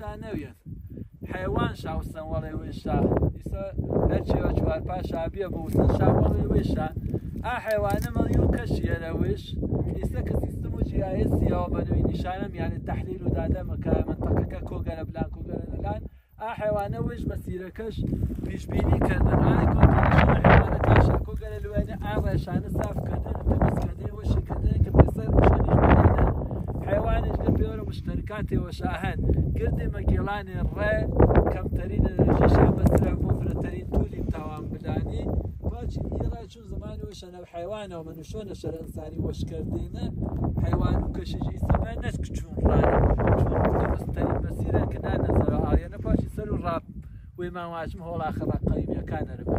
وشانەوێت حیوان شاوسن وەڵێ وێشا ئیسا هەرچیوە چوار پاشا بێ بۆ وسن شا وەڵێ وێشا ئا حیوانە مەڵی و کەشیە لە وێش ئیسا کە سیستم و جیایسیەوە بەنووی نیشانەم یعنی تەحلیل و دادەمەکە منتەقەکە کۆگەرە بلان کۆگەرە لەلان ئا حیوانە وێش مەسیرەکەش پیشبینی کردن ئای کۆگەرەشە حیوانە تاشا کۆگەرە لەوێنە ئا ڕێشانە صافکردن تەمەزکردن وەشیکردن کە پێسەر وشەنیش بەنێنە حیوانش لە پێوەرە مشتەرکاتێوە شاهەن گردی مەگێڵانی ڕێ کەمتەرین ئەنەرژیشا بەسرە بۆ فرەتەرین توولی تاوان بدانی باچی ئێڕای چون زمانی وەشەنە حیوانەوە من شۆنە شەر ئەنسانی وەشکردینە حیوان و کەشیجی سەمە نەسک چون ڕانە چون مەستەرین مەسیرە کە نانەزەرە ئاڵیانە پاشی سەر و ڕاب وێ ماواشم هۆڵا خەڵا قەیمیەکانەرە بێ